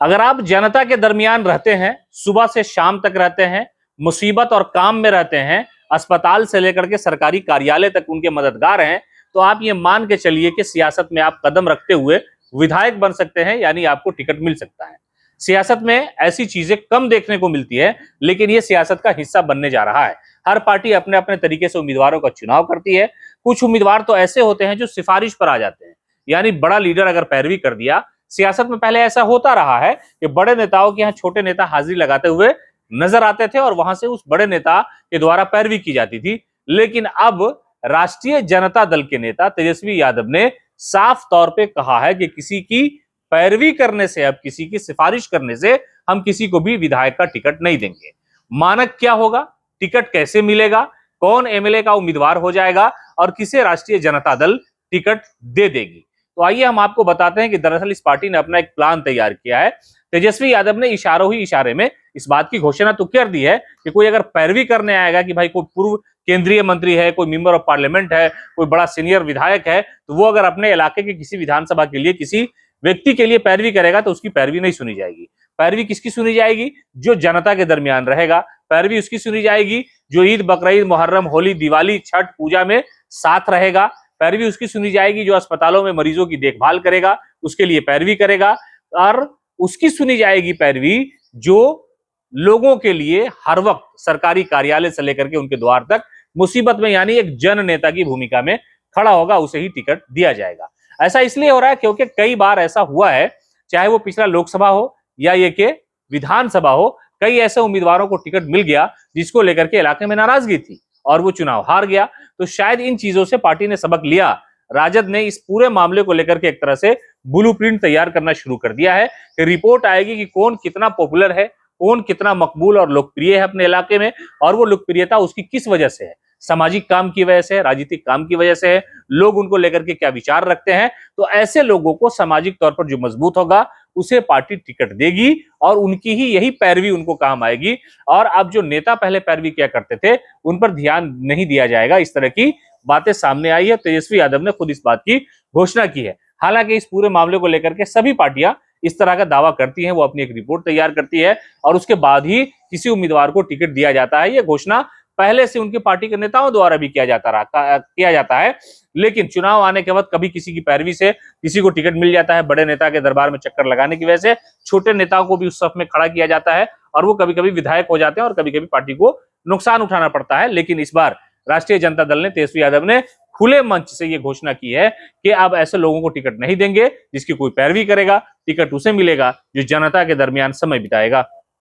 अगर आप जनता के दरमियान रहते हैं, सुबह से शाम तक रहते हैं, मुसीबत और काम में रहते हैं, अस्पताल से लेकर के सरकारी कार्यालय तक उनके मददगार हैं, तो आप ये मान के चलिए कि सियासत में आप कदम रखते हुए विधायक बन सकते हैं, यानी आपको टिकट मिल सकता है। सियासत में ऐसी चीजें कम देखने को मिलती है, लेकिन ये सियासत का हिस्सा बनने जा रहा है। हर पार्टी अपने अपने तरीके से उम्मीदवारों का चुनाव करती है। कुछ उम्मीदवार तो ऐसे होते हैं जो सिफारिश पर आ जाते हैं, यानी बड़ा लीडर अगर पैरवी कर दिया। सियासत में पहले ऐसा होता रहा है कि बड़े नेताओं के यहाँ छोटे नेता हाजिरी लगाते हुए नजर आते थे और वहां से उस बड़े नेता के द्वारा पैरवी की जाती थी। लेकिन अब राष्ट्रीय जनता दल के नेता तेजस्वी यादव ने साफ तौर पे कहा है कि किसी की पैरवी करने से, अब किसी की सिफारिश करने से हम किसी को भी विधायक का टिकट नहीं देंगे। मानक क्या होगा, टिकट कैसे मिलेगा, कौन एमएलए का उम्मीदवार हो जाएगा और किसे राष्ट्रीय जनता दल टिकट दे देगी। तो आइए हम आपको बताते हैं कि दरअसल इस पार्टी ने अपना एक प्लान तैयार किया है। तेजस्वी यादव ने इशारों ही इशारे में इस बात की घोषणा तो कर दी है कि कोई अगर पैरवी करने आएगा कि भाई कोई पूर्व केंद्रीय मंत्री है, कोई मेंबर ऑफ पार्लियामेंट है, कोई बड़ा सीनियर विधायक है, तो वो अगर अपने इलाके के किसी विधानसभा के लिए किसी व्यक्ति के लिए पैरवी करेगा तो उसकी पैरवी नहीं सुनी जाएगी। पैरवी किसकी सुनी जाएगी? जो जनता के दरमियान रहेगा। पैरवी उसकी सुनी जाएगी जो ईद, बकरीद, मुहर्रम, होली, दिवाली, छठ पूजा में साथ रहेगा। पैरवी उसकी सुनी जाएगी जो अस्पतालों में मरीजों की देखभाल करेगा, उसके लिए पैरवी करेगा। और उसकी सुनी जाएगी पैरवी जो लोगों के लिए हर वक्त सरकारी कार्यालय से लेकर के उनके द्वार तक मुसीबत में, यानी एक जन नेता की भूमिका में खड़ा होगा, उसे ही टिकट दिया जाएगा। ऐसा इसलिए हो रहा है क्योंकि कई बार ऐसा हुआ है, चाहे वो पिछला लोकसभा हो या ये के विधानसभा हो, कई ऐसे उम्मीदवारों को टिकट मिल गया जिसको लेकर के इलाके में नाराजगी थी और वो चुनाव हार गया। तो शायद इन चीजों से पार्टी ने सबक लिया। राजद ने इस पूरे मामले को लेकर के एक तरह से ब्लूप्रिंट तैयार करना शुरू कर दिया है कि रिपोर्ट आएगी कि कौन कितना पॉपुलर है, कौन कितना मकबूल और लोकप्रिय है अपने इलाके में, और वो लोकप्रियता उसकी किस वजह से है। सामाजिक काम की वजह से, राजनीतिक काम की वजह से है, लोग उनको लेकर के क्या विचार रखते हैं। तो ऐसे लोगों को सामाजिक तौर पर जो मजबूत होगा उसे पार्टी टिकट देगी और उनकी ही यही पैरवी उनको काम आएगी। और अब जो नेता पहले पैरवी किया करते थे उन पर ध्यान नहीं दिया जाएगा। इस तरह की बातें सामने आई है। तेजस्वी यादव ने खुद इस बात की घोषणा की है। हालांकि इस पूरे मामले को लेकर के सभी पार्टियां इस तरह का दावा करती हैं, वो अपनी एक रिपोर्ट तैयार करती है और उसके बाद ही किसी उम्मीदवार को टिकट दिया जाता है। यह घोषणा पहले से उनकी पार्टी के नेताओं द्वारा भी किया जाता है। लेकिन चुनाव आने के बाद कभी किसी की पैरवी से किसी को टिकट मिल जाता है, बड़े नेता के दरबार में चक्कर लगाने की वजह से छोटे नेताओं को भी उस सफ में खड़ा किया जाता है और वो कभी कभी विधायक हो जाते हैं और कभी कभी पार्टी को नुकसान उठाना पड़ता है। लेकिन इस बार राष्ट्रीय जनता दल ने, तेजस्वी यादव ने खुले मंच से ये घोषणा की है कि अब ऐसे लोगों को टिकट नहीं देंगे जिसकी कोई पैरवी करेगा। टिकट उसे मिलेगा जो जनता के दरमियान समय बिताएगा।